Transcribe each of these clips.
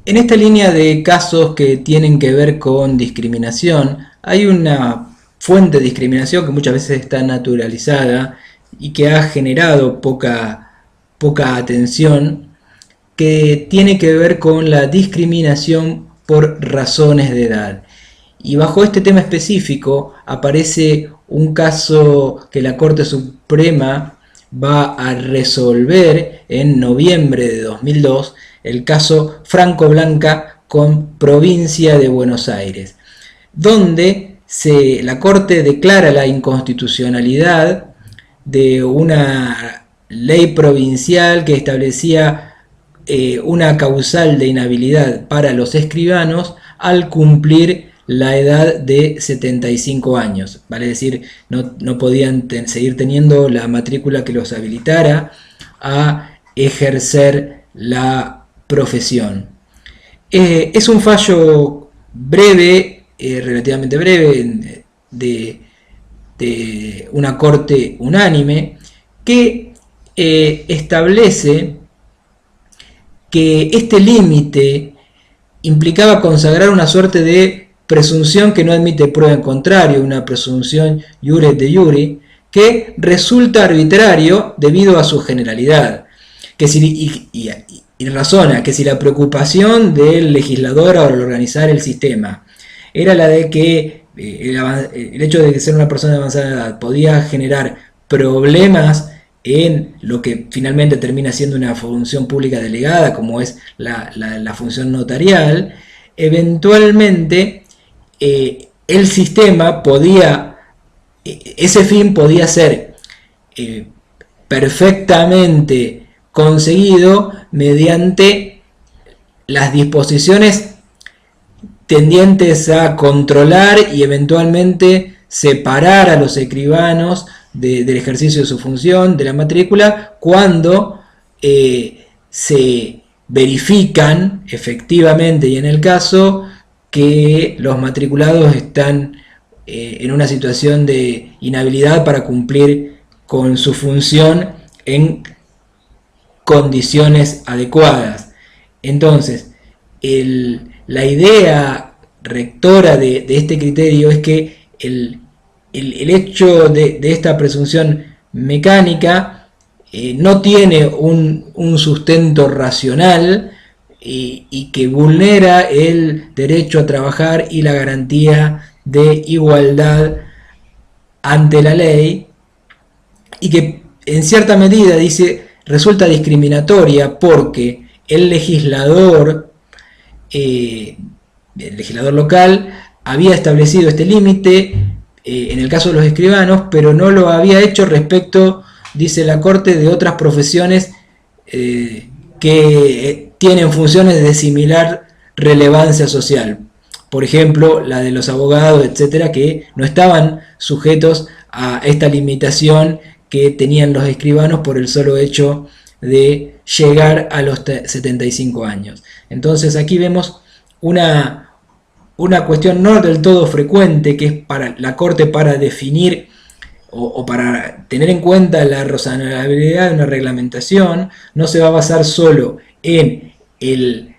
En esta línea de casos que tienen que ver con discriminación, hay una fuente de discriminación que muchas veces está naturalizada y que ha generado poca atención, que tiene que ver con la discriminación por razones de edad. Y bajo este tema específico aparece un caso que la Corte Suprema va a resolver en noviembre de 2002, el caso Franco Blanca con Provincia de Buenos Aires, donde la Corte declara la inconstitucionalidad de una ley provincial que establecía una causal de inhabilidad para los escribanos al cumplir la edad de 75 años, vale decir, no podían seguir teniendo la matrícula que los habilitara a ejercer la profesión. Es un fallo breve, relativamente breve, de una corte unánime que establece que este límite implicaba consagrar una suerte de presunción que no admite prueba en contrario, una presunción iure de iure, que resulta arbitrario debido a su generalidad, que y razona que si la preocupación del legislador al organizar el sistema era la de que el hecho de que ser una persona de avanzada edad podía generar problemas en lo que finalmente termina siendo una función pública delegada, como es la función notarial, eventualmente el sistema ese fin podía ser perfectamente conseguido mediante las disposiciones tendientes a controlar y eventualmente separar a los escribanos del ejercicio de su función, de la matrícula, cuando se verifican efectivamente y en el caso que los matriculados están en una situación de inhabilidad para cumplir con su función en condiciones adecuadas. Entonces, la idea rectora de este criterio es que el hecho de esta presunción mecánica no tiene un sustento racional y que vulnera el derecho a trabajar y la garantía de igualdad ante la ley, y que en cierta medida resulta discriminatoria porque el legislador local había establecido este límite en el caso de los escribanos, pero no lo había hecho respecto, dice la Corte, de otras profesiones que tienen funciones de similar relevancia social. Por ejemplo, la de los abogados, etcétera, que no estaban sujetos a esta limitación que tenían los escribanos por el solo hecho de llegar a los 75 años. Entonces aquí vemos una cuestión no del todo frecuente, que es para la Corte para definir o para tener en cuenta la razonabilidad de una reglamentación. No se va a basar solo en el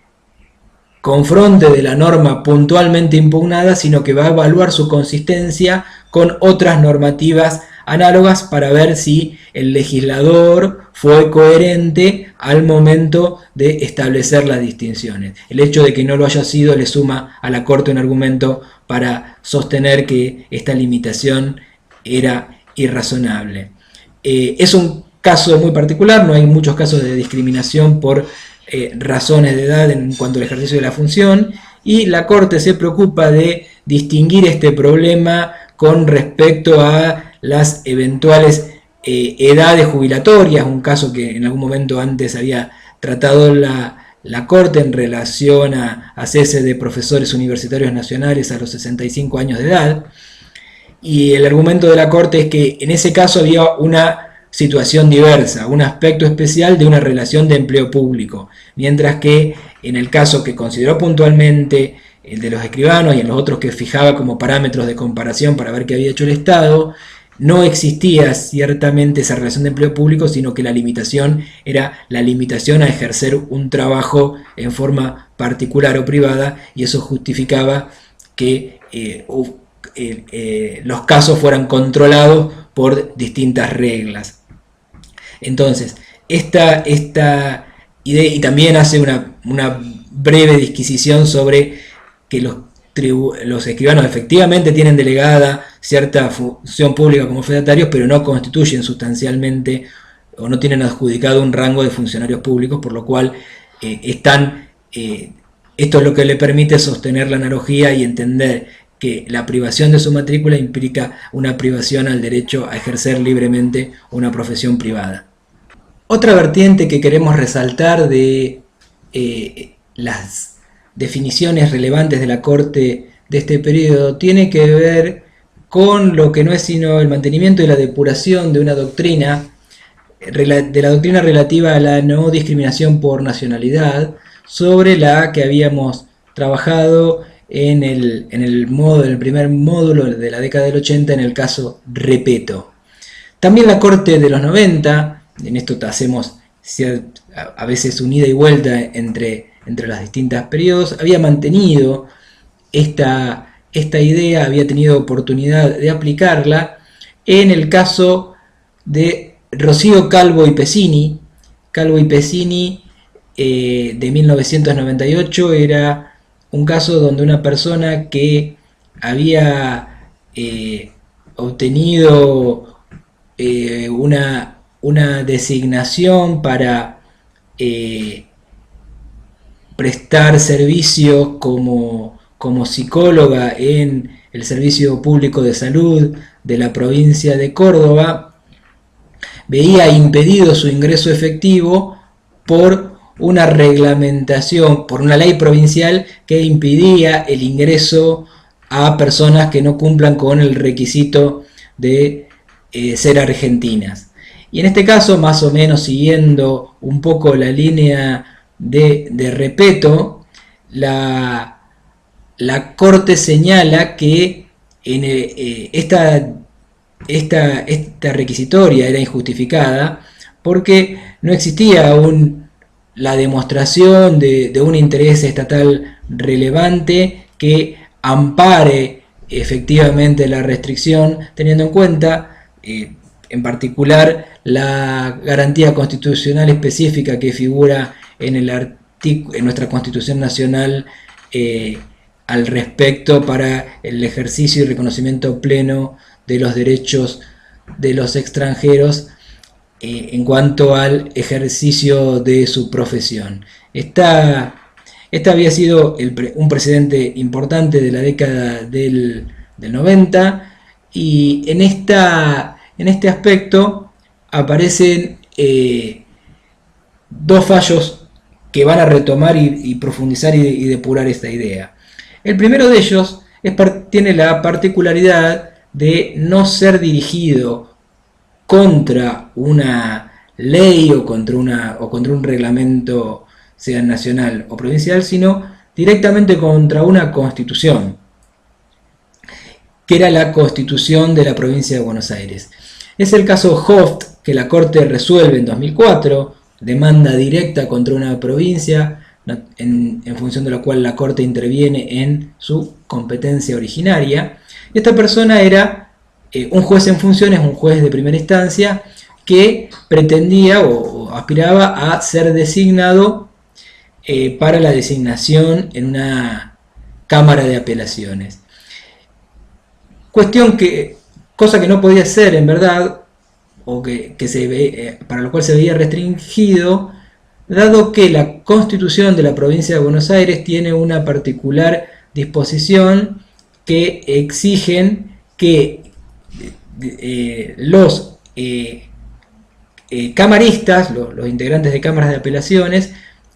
confronte de la norma puntualmente impugnada, sino que va a evaluar su consistencia con otras normativas análogas para ver si el legislador fue coherente al momento de establecer las distinciones. El hecho de que no lo haya sido le suma a la Corte un argumento para sostener que esta limitación era irrazonable. Es un caso muy particular, no hay muchos casos de discriminación por razones de edad en cuanto al ejercicio de la función, y la Corte se preocupa de distinguir este problema con respecto a las eventuales edades jubilatorias, un caso que en algún momento antes había tratado la Corte en relación a cese de profesores universitarios nacionales a los 65 años de edad, y el argumento de la Corte es que en ese caso había una situación diversa, un aspecto especial de una relación de empleo público, mientras que en el caso que consideró puntualmente el de los escribanos y en los otros que fijaba como parámetros de comparación para ver qué había hecho el Estado, no existía ciertamente esa relación de empleo público, sino que la limitación era la limitación a ejercer un trabajo en forma particular o privada, y eso justificaba que los casos fueran controlados por distintas reglas. Entonces, esta idea, y también hace una breve disquisición sobre que los escribanos efectivamente tienen delegada cierta función pública como fedatarios, pero no constituyen sustancialmente o no tienen adjudicado un rango de funcionarios públicos, por lo cual esto es lo que le permite sostener la analogía y entender que la privación de su matrícula implica una privación al derecho a ejercer libremente una profesión privada. Otra vertiente que queremos resaltar de las definiciones relevantes de la Corte de este periodo tiene que ver con lo que no es sino el mantenimiento y la depuración de una doctrina, de la doctrina relativa a la no discriminación por nacionalidad, sobre la que habíamos trabajado en el primer módulo de la década del 80 en el caso Repetto. También la Corte de los 90, en esto hacemos a veces un ida y vuelta entre los distintos periodos, había mantenido esta idea, había tenido oportunidad de aplicarla en el caso de Rocío Calvo y Pesini. Calvo y Pesini de 1998 era un caso donde una persona que había obtenido una designación para prestar servicios como psicóloga en el Servicio Público de Salud de la provincia de Córdoba, veía impedido su ingreso efectivo por una reglamentación, por una ley provincial que impedía el ingreso a personas que no cumplan con el requisito de ser argentinas. Y en este caso, más o menos siguiendo un poco la línea de Repetto, la Corte señala que esta requisitoria era injustificada porque no existía aún la demostración de un interés estatal relevante que ampare efectivamente la restricción, teniendo en cuenta en particular la garantía constitucional específica que figura en nuestra Constitución Nacional al respecto para el ejercicio y reconocimiento pleno de los derechos de los extranjeros en cuanto al ejercicio de su profesión. Esta había sido un precedente importante de la década del 90, y en este aspecto aparecen dos fallos que van a retomar y profundizar y depurar esta idea. El primero de ellos tiene la particularidad de no ser dirigido contra una ley o contra un reglamento, sea nacional o provincial, sino directamente contra una constitución, que era la Constitución de la provincia de Buenos Aires. Es el caso Hoft, que la Corte resuelve en 2004, demanda directa contra una provincia, en función de la cual la Corte interviene en su competencia originaria. Esta persona era un juez en funciones, un juez de primera instancia, que pretendía o aspiraba a ser designado para la designación en una Cámara de Apelaciones. Cosa que no podía ser en verdad, o para lo cual se veía restringido, dado que la Constitución de la provincia de Buenos Aires tiene una particular disposición que exigen que los camaristas, los integrantes de cámaras de apelaciones,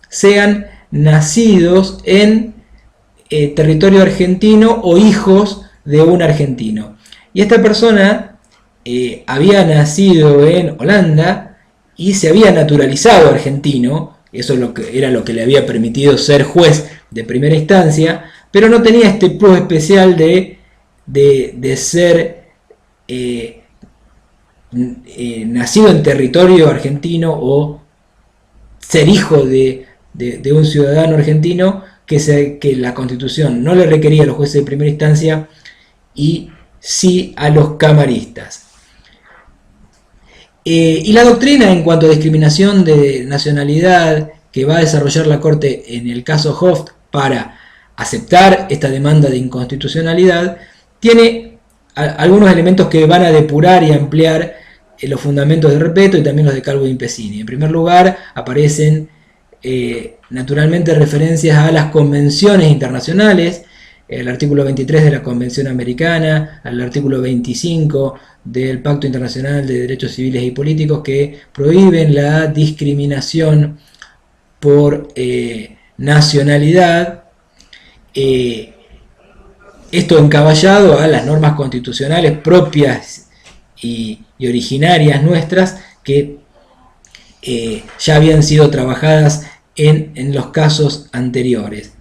sean nacidos en territorio argentino o hijos de un argentino. Y esta persona había nacido en Holanda y se había naturalizado argentino, eso era lo que le había permitido ser juez de primera instancia, pero no tenía este plus especial de ser nacido en territorio argentino o ser hijo de un ciudadano argentino, que la Constitución no le requería a los jueces de primera instancia y sí a los camaristas. Y la doctrina en cuanto a discriminación de nacionalidad que va a desarrollar la Corte en el caso Hoft para aceptar esta demanda de inconstitucionalidad tiene algunos elementos que van a depurar y ampliar los fundamentos de Repetto y también los de Calvo y Impesini. En primer lugar, aparecen naturalmente referencias a las convenciones internacionales, el artículo 23 de la Convención Americana, al artículo 25 del Pacto Internacional de Derechos Civiles y Políticos, que prohíben la discriminación por nacionalidad. Esto encaballado a las normas constitucionales propias y originarias nuestras, que ya habían sido trabajadas en los casos anteriores.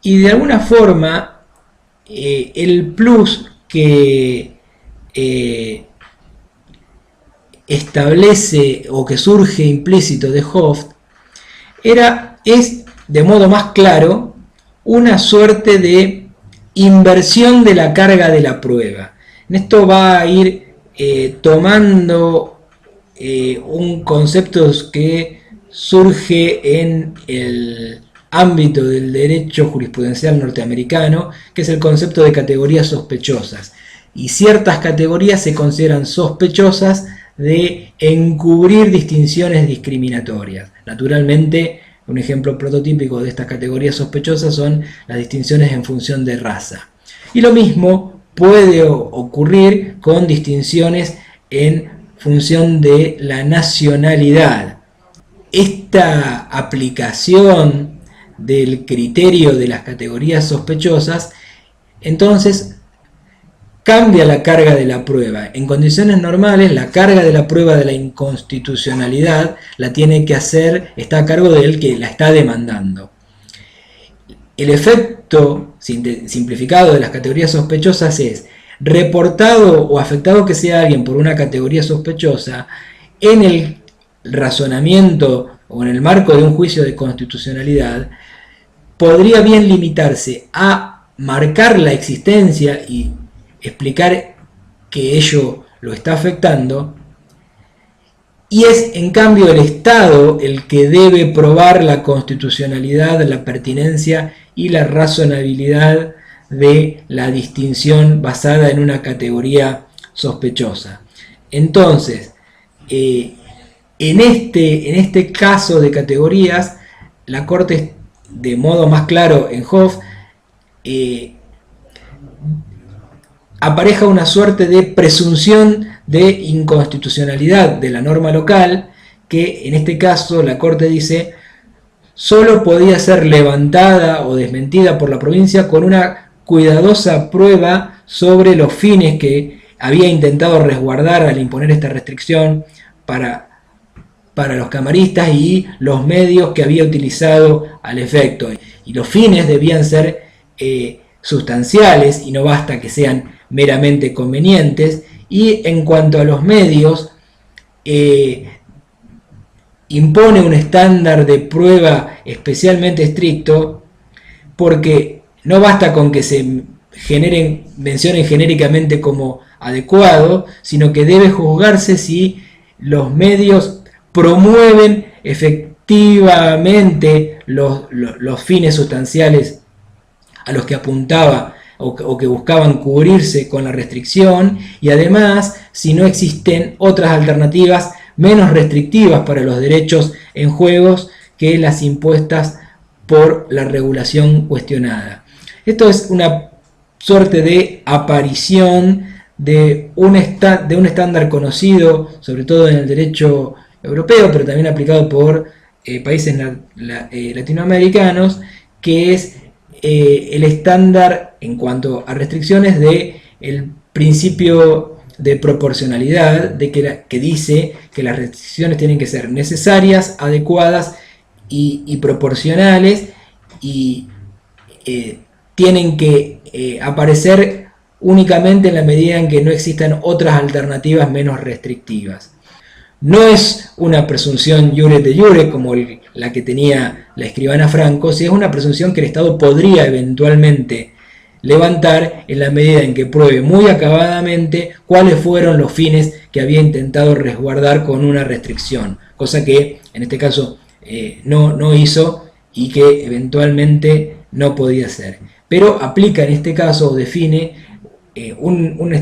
Y de alguna forma, el plus que establece o que surge implícito de Hoft es de modo más claro una suerte de inversión de la carga de la prueba. En esto va a ir tomando un concepto que surge en el ámbito del derecho jurisprudencial norteamericano, que es el concepto de categorías sospechosas. Y ciertas categorías se consideran sospechosas de encubrir distinciones discriminatorias. Naturalmente, un ejemplo prototípico de estas categorías sospechosas son las distinciones en función de raza. Y lo mismo puede ocurrir con distinciones en función de la nacionalidad. Esta aplicación del criterio de las categorías sospechosas entonces cambia la carga de la prueba. En condiciones normales, la carga de la prueba de la inconstitucionalidad la tiene que hacer, está a cargo del que la está demandando. El efecto simplificado de las categorías sospechosas es: reportado o afectado que sea alguien por una categoría sospechosa, en el razonamiento o en el marco de un juicio de constitucionalidad, podría bien limitarse a marcar la existencia y explicar que ello lo está afectando, y es en cambio el Estado el que debe probar la constitucionalidad, la pertinencia y la razonabilidad de la distinción basada en una categoría sospechosa. Entonces, en este caso de categorías, la Corte, de modo más claro en Hoff, apareja una suerte de presunción de inconstitucionalidad de la norma local, que en este caso la Corte dice solo podía ser levantada o desmentida por la provincia con una cuidadosa prueba sobre los fines que había intentado resguardar al imponer esta restricción para los camaristas y los medios que había utilizado al efecto. Y los fines debían ser sustanciales y no basta que sean meramente convenientes. Y en cuanto a los medios, impone un estándar de prueba especialmente estricto, porque no basta con que se mencionen genéricamente como adecuado, sino que debe juzgarse si los medios promueven efectivamente los fines sustanciales a los que apuntaba o que buscaban cubrirse con la restricción, y además si no existen otras alternativas menos restrictivas para los derechos en juegos que las impuestas por la regulación cuestionada. Esto es una suerte de aparición de un estándar conocido, sobre todo en el derecho europeo, pero también aplicado por países latinoamericanos, que es el estándar en cuanto a restricciones de el principio de proporcionalidad, que dice que las restricciones tienen que ser necesarias, adecuadas y proporcionales, y tienen que aparecer únicamente en la medida en que no existan otras alternativas menos restrictivas. No es una presunción iure de iure como la que tenía la escribana Franco, si es una presunción que el Estado podría eventualmente levantar en la medida en que pruebe muy acabadamente cuáles fueron los fines que había intentado resguardar con una restricción, cosa que en este caso no hizo y que eventualmente no podía hacer. Pero aplica en este caso o define un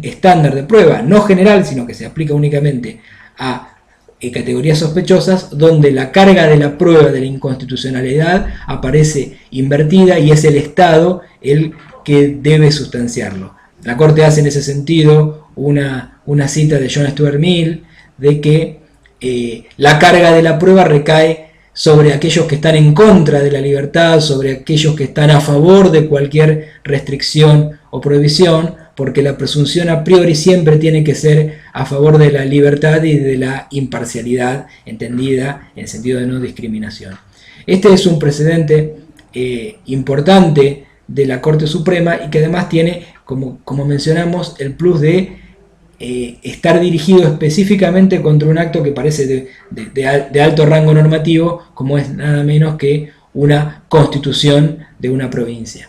estándar de prueba no general, sino que se aplica únicamente a categorías sospechosas, donde la carga de la prueba de la inconstitucionalidad aparece invertida y es el Estado el que debe sustanciarlo. La Corte hace en ese sentido una cita de John Stuart Mill de que la carga de la prueba recae sobre aquellos que están en contra de la libertad, sobre aquellos que están a favor de cualquier restricción o prohibición, porque la presunción a priori siempre tiene que ser a favor de la libertad y de la imparcialidad, entendida en sentido de no discriminación. Este es un precedente importante de la Corte Suprema y que además tiene, como mencionamos, el plus de estar dirigido específicamente contra un acto que parece de alto rango normativo, como es nada menos que una constitución de una provincia.